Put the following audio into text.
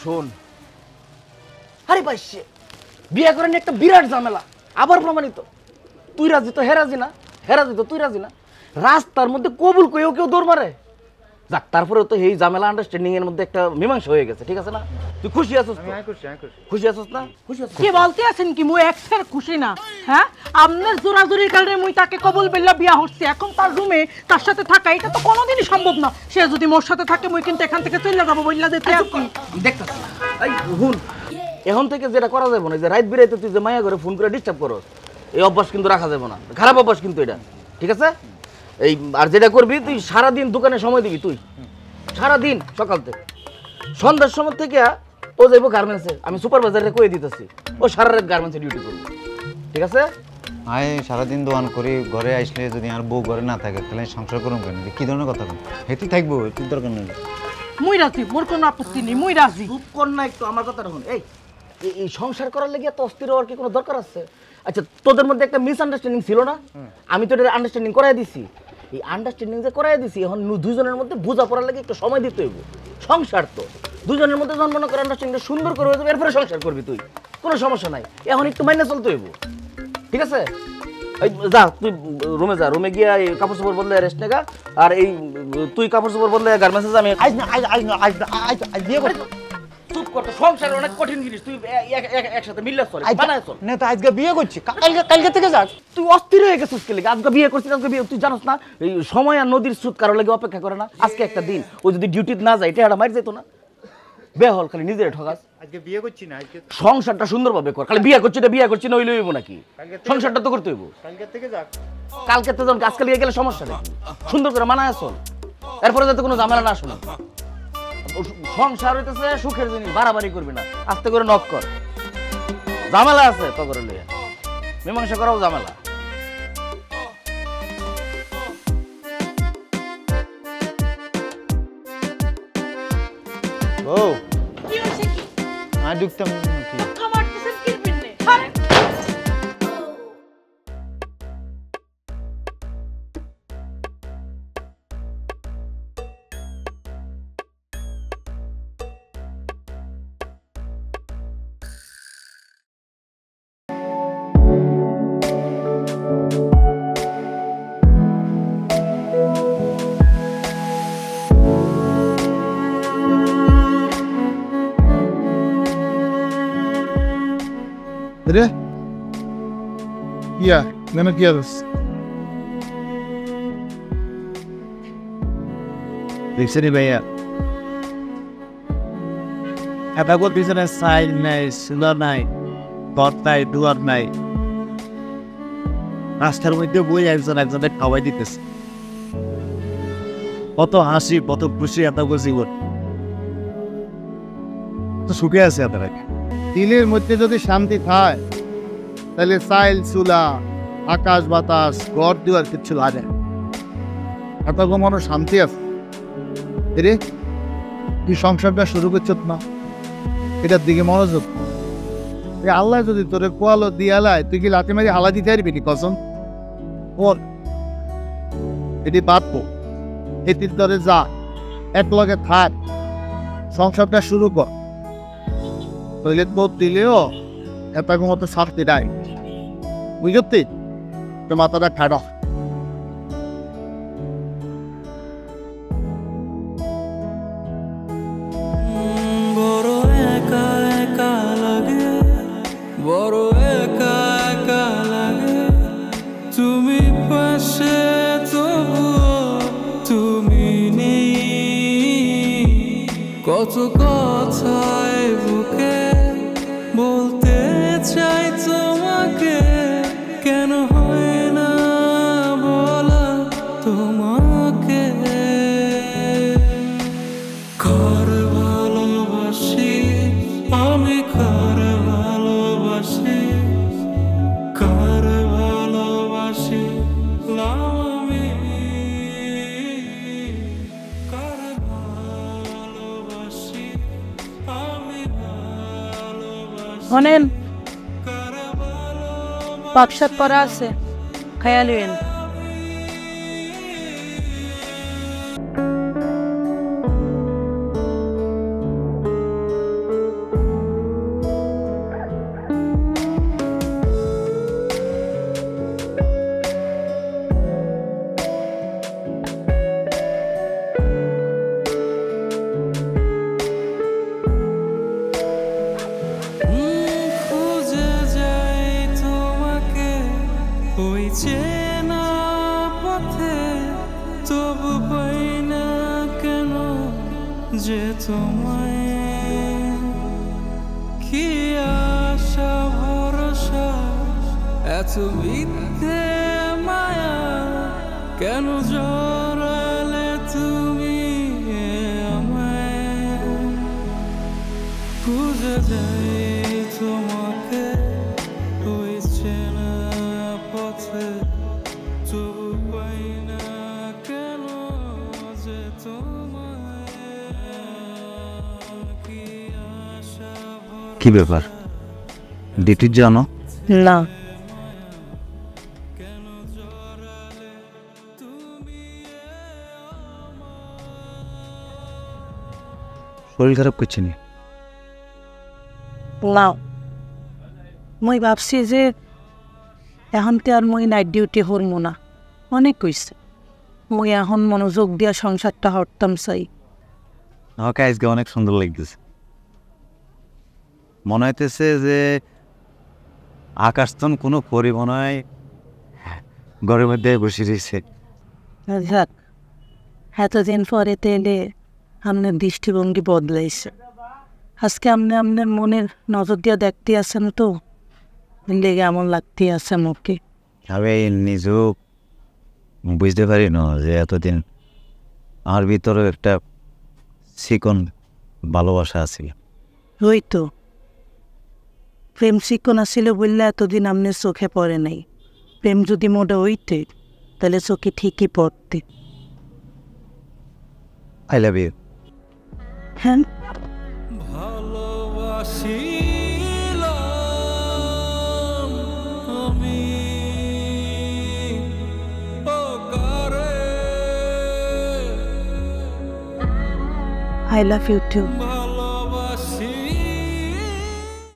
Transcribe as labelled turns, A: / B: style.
A: শোন, আরে ভাই বিয়ে করেন একটা বিরাট ঝামেলা, আবার প্রমাণিত। তুই রাজি তো হে রাজি না, হে রাজি তো তুই রাজি না। রাস্তার মধ্যে কবুল কইও কেউ দৌড় মারে। যাক, তারপরে তো এই ঝামেলা আন্ডারস্ট্যান্ডিং এর মধ্যে একটা মীমাংসা হয়ে গেছে, ঠিক আছে না? তুই খুশি আছিস তো? খুশি আছিস না? খুশি আছিস?
B: কি বলতে আছেন কি মুই এক্সের খুশি না? হ্যাঁ, আপনার জোরাজুরির কারণে মুই তাকে কবুল বেল্লা বিয়া হচ্ছে, এখন তার রুমে তার সাথে থাকা এটা তো কোনোদিনই সম্ভব না। সে যদি মোর সাথে থাকে মুই কিন্তু এখান থেকে চলে যাবো বললা যেতে আপনি
A: দেখতাছ। এই হুন, এখন থেকে যেটা করা যাবে না, যে রাত বিরাইতে তুই যে মায়া করে ফোন করে ডিস্টার্ব করস, এই অভ্যাস কিন্তু রাখা যাবে না। খারাপ অভ্যাস কিন্তু এটা, ঠিক আছে? এই আর যেটা করবি, তুই সারাদিন দোকানে সময় দিবি। তুই সারাদিন সকাল থেকে সন্ধ্যার সময় থেকে ও যাইব গার্মেন্টসে, আমি সুপারভাইজারে কয়ে দিতেছি, ও সারা রাত গার্মেন্টসে ডিউটি করবে, ঠিক আছে?
C: আয় সারাদিন দোকান করি, ঘরে আসলে যদি আর বউ ঘরে না থাকে তাহলে সংসার করুন কেন? কি ধরনের কথা কেন? হেঁটে থাকবো, একটু দরকার নেই।
B: মুই রাজি, মোর কোনো আপত্তি নেই, মুই রাজি।
A: চুপ কর না একটু, আমার কথা রাখুন। এই সংসার করার লেগে এত অস্থির হওয়ার কি কোনো দরকার আছে? আচ্ছা, তোদের মধ্যে একটা মিসআন্ডারস্ট্যান্ডিং ছিল না? আমি তো এটা আন্ডারস্ট্যান্ডিং করাই দিছি। এই আন্ডারস্ট্যান্ডিং যে করাই দিছি, এখন দুজনের মধ্যে বোঝাপড়ার লাগে একটু সময় দিতে হইব। সংসার তো দুজনের মধ্যে জন্ম না করে আন্ডারস্ট্যান্ডিং সুন্দর করে হয়ে যাবে, এরপরে সংসার করবি তুই, কোনো সমস্যা নাই। এখন একটু মাইনে চলতে হইব, ঠিক আছে? এই যা, তুই রুমে যা, রুমে গিয়ে এই কাপড় চোপড় বদলে রেস্ট নেগা। আর এই তুই কাপড় চোপড় বদলে গার্মেন্টসে যা। আমি বিয়ে করতে চুপ করতে, সংসার অনেক কঠিন জিনিস, তুই একসাথে মিললে চল, বানায় চল
C: না তো আজকে বিয়ে করছি, কালকে থেকে যাক।
A: তুই অস্থির হয়ে গেছিস কে লেগে? আজকে বিয়ে করছিস, আজকে বিয়ে, তুই জানোস না এই সময় আর নদীর স্রোত কারো লাগে অপেক্ষা করে না। আজকে একটা দিন, ও যদি ডিউটিতে না যায় এটা মার যেত না। বেহল খালি নিজের ঠকাস।
C: আজকে বিয়ে করছি না, আজকে
A: সংসারটা সুন্দরভাবে কর। খালি বিয়ে করছি না বিয়ে করছি না হইলে হইব নাকি? সংসারটা তো করতে হইব।
C: কালকে থেকে যাক।
A: কালকে তো যখন আজকে লিয়ে গেলে সমস্যা নেই, সুন্দর করে মানায় চল, এরপরে যাতে কোনো ঝামেলা না শোনা। সংসার হইতেছে সুখের জিনিস, বাড়াবাড়ি করবি না, আস্তে করে নক কর। ঝামেলা আছে তো করে লইয়া মীমাংসা করাও ঝামেলা।
C: ও
B: কি হইছে কি?
C: আর ঢুকতাম কি?
B: খাবার দিছেন কি পিন্নে? আরে
D: Dere? Ja, nemmeno kielus. দেখছেন ভাইয়া, এটা কোন পিছনে সাইড নাই, সিলার নাই, দর নাই, দুয়ার নাই, রাস্তার মধ্যে বই একজনের খাওয়াই দিতেছে। কত হাসি, কত খুশি, এত জীবন তো সুখে আছে আপনারা। দিলের মধ্যে যদি শান্তি থাকে তাহলে সাইল চুলা, আকাশ বাতাস, ঘর দুয়ার কিচ্ছু লাগে না। এত মনে শান্তি আছে রে। তুই সংসারটা শুরু করছ না, এটার দিকে মনোযোগ। আল্লাহ যদি তোরে কোয়ালো দিয়ালায়, তুই কি লাঠি মারি হালা দিতে পারবি নি? কসম ওর এটি বাঁধবো, এটির ধরে যা, এক লগে থাক, সংসারটা শুরু কর। টয়লেট বোধ দিলেও এত মতো শান্তি নাই, বুঝতে? তো মাথাটা খাড়া।
E: বড় একা একা লাগে, বড় একা একা লাগে, তুমি পাশে তবুও তুমি নেই। কত কথায় বুকে বলতে চাই তোমাকে, কেন হয় না বলা তোমাকে। কার ভালোবাসি আমি, কার ভালোবাসি, কার ভালোবাসি আমি, কার ভালোবাসি আমি, ভালোবাসি
B: শোনেন,
E: কার ভালোবাসি।
B: পাকশাক করা আছে, খাইয়া লইয়েন।
E: চেনা পথে তবু পাই না কেন যে তোমায় কি আশা ভরসা এত মিথ্যে মায়া কেন জড়ালে তুমি আমায় খুঁজে যাই তোমাকে ওই চেনা পথে তবু পাই না কেন যে তোমায় কি আশা
C: কি ব্যাপার ডিউটির জানো?
B: না
C: শরীর খারাপ করছে নি?
B: না মই ভাবছি যে এখন তো আর মই নাইট ডিউটি হরমো না, অনেক কইছে। মই এখন মনোযোগ দিয়া সংসারটা হরতাম চাই।
C: আমাকে আজকে অনেক সুন্দর লাগতেছে। মনে হইতেছে যে আকাশতন কোনো পরি মনে হয় ঘরের মধ্যে বসে রয়েছে।
B: যাক, এতদিন পরে তেলে আপনার দৃষ্টিভঙ্গি বদলাইছে। আজকে আপনি আপনার মনের নজর দিয়া দেখতে আছেন তো, লেগে এমন লাগতে আছে মুখে।
C: আমি নিজেও বুঝতে পারি না যে এতদিন আমার ভিতরে একটা চিকন ভালোবাসা আছে।
B: ওই তো প্রেম শিক্ষণ ছিল বললে এতদিন আপনার চোখে পড়ে নাই। প্রেম যদি মোটা হইতে তাহলে চোখে ঠিকই পড়তে।
C: I love you.
B: হ্যাঁ,
E: ভালোবাসিলাম আমি ও কারে
B: আই লাভ ইউ টু।